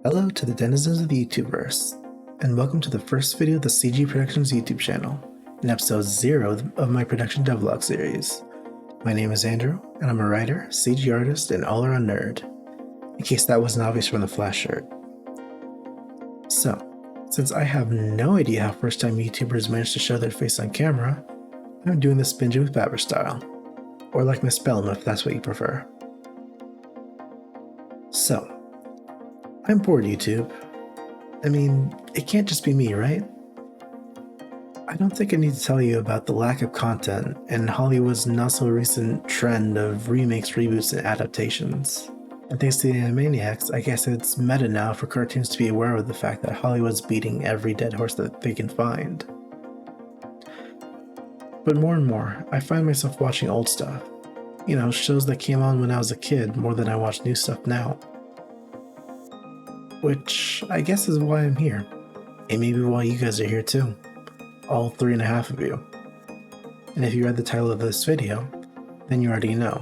Hello to the denizens of the YouTubeverse, and welcome to the first video of the CG Productions YouTube channel, in episode 0 of my production devlog series. My name is Andrew, and I'm a writer, CG artist, and all-around nerd, in case that wasn't obvious from the flash shirt. So, since I have no idea how first-time YouTubers manage to show their face on camera, I'm doing this binging with Babber style, or like Miss Bellum if that's what you prefer. So, I'm bored, YouTube. I mean, it can't just be me, right? I don't think I need to tell you about the lack of content and Hollywood's not-so-recent trend of remakes, reboots, and adaptations. And thanks to the Animaniacs, I guess it's meta now for cartoons to be aware of the fact that Hollywood's beating every dead horse that they can find. But more and more, I find myself watching old stuff. You know, shows that came on when I was a kid more than I watch new stuff now. Which I guess is why I'm here, and maybe why you guys are here too, all 3.5 of you. And if you read the title of this video, then you already know.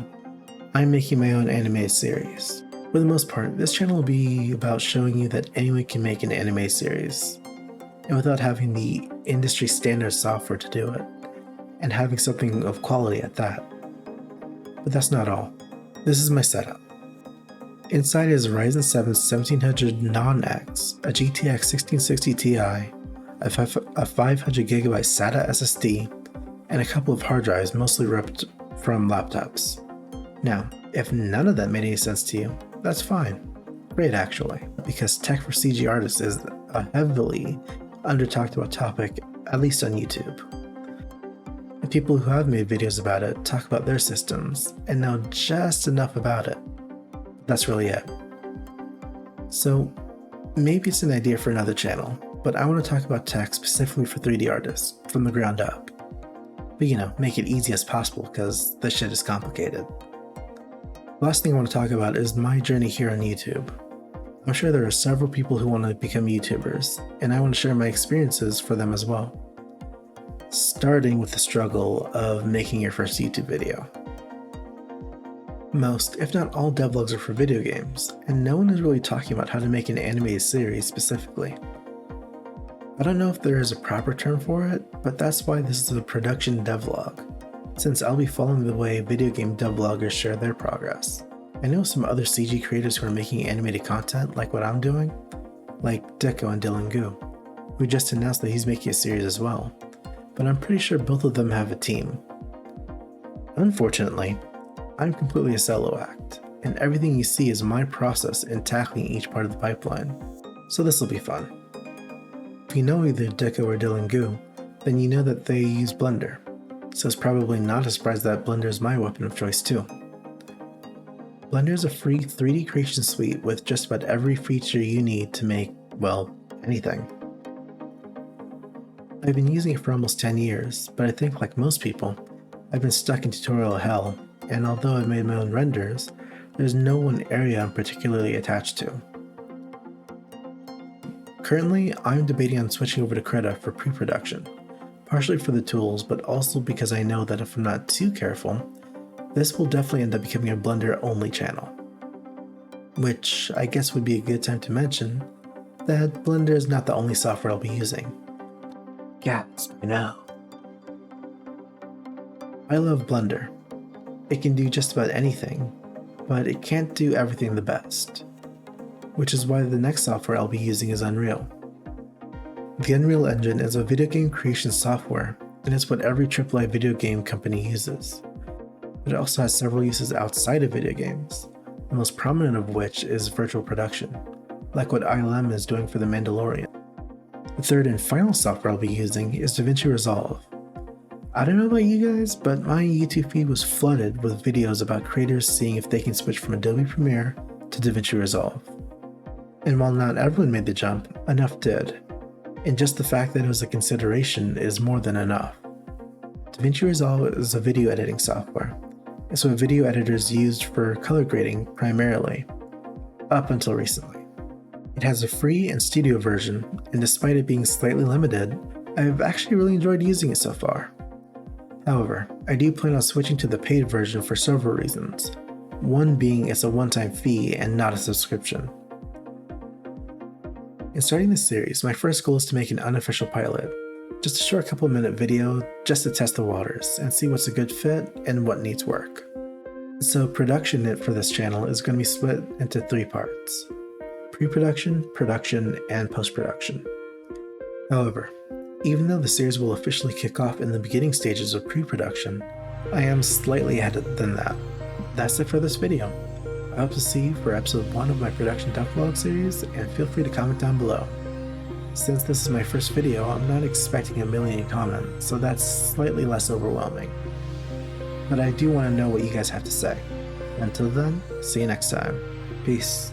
I'm making my own anime series. For the most part, this channel will be about showing you that anyone can make an anime series, and without having the industry standard software to do it, and having something of quality at that. But that's not all. This is my setup. Inside is a Ryzen 7 1700 Non-X, a GTX 1660 Ti, a 500GB SATA SSD, and a couple of hard drives mostly ripped from laptops. Now, if none of that made any sense to you, that's fine. Great actually, because tech for CG artists is a heavily under-talked about topic, at least on YouTube. And people who have made videos about it talk about their systems and know just enough about it. That's really it. So maybe it's an idea for another channel, but I want to talk about tech specifically for 3D artists from the ground up. But you know, make it easy as possible because this shit is complicated. The last thing I want to talk about is my journey here on YouTube. I'm sure there are several people who want to become YouTubers, and I want to share my experiences for them as well. Starting with the struggle of making your first YouTube video. Most, if not all, devlogs are for video games, and no one is really talking about how to make an animated series specifically. I don't know if there is a proper term for it, but that's why this is a production devlog, since I'll be following the way video game devloggers share their progress. I know some other CG creators who are making animated content like what I'm doing, like Deco and Dylan Goo, who just announced that he's making a series as well, but I'm pretty sure both of them have a team. Unfortunately, I'm completely a solo act, and everything you see is my process in tackling each part of the pipeline, so this will be fun. If you know either Deco or Dylan Goo, then you know that they use Blender, so it's probably not a surprise that Blender is my weapon of choice too. Blender is a free 3D creation suite with just about every feature you need to make, well, anything. I've been using it for almost 10 years, but I think like most people, I've been stuck in tutorial hell, and although I've made my own renders, there's no one area I'm particularly attached to. Currently, I'm debating on switching over to Krita for pre-production, partially for the tools, but also because I know that if I'm not too careful, this will definitely end up becoming a Blender-only channel. Which I guess would be a good time to mention that Blender is not the only software I'll be using. Gasp, I know. I love Blender. It can do just about anything, but it can't do everything the best, which is why the next software I'll be using is Unreal. The Unreal Engine is a video game creation software, and it's what every AAA video game company uses. But it also has several uses outside of video games, the most prominent of which is virtual production, like what ILM is doing for The Mandalorian. The third and final software I'll be using is DaVinci Resolve. I don't know about you guys, but my YouTube feed was flooded with videos about creators seeing if they can switch from Adobe Premiere to DaVinci Resolve. And while not everyone made the jump, enough did. And just the fact that it was a consideration is more than enough. DaVinci Resolve is a video editing software. It's what video editors used for color grading primarily, up until recently. It has a free and studio version, and despite it being slightly limited, I've actually really enjoyed using it so far. However, I do plan on switching to the paid version for several reasons, one being it's a one-time fee and not a subscription. In starting this series, my first goal is to make an unofficial pilot. Just a short couple minute video just to test the waters and see what's a good fit and what needs work. So production for this channel is going to be split into 3 parts: pre-production, production, and post-production. However, even though the series will officially kick off in the beginning stages of pre-production, I am slightly ahead than that. That's it for this video. I hope to see you for episode 1 of my production duck vlog series, and feel free to comment down below. Since this is my first video, I'm not expecting a million comments, so that's slightly less overwhelming. But I do want to know what you guys have to say. Until then, see you next time. Peace.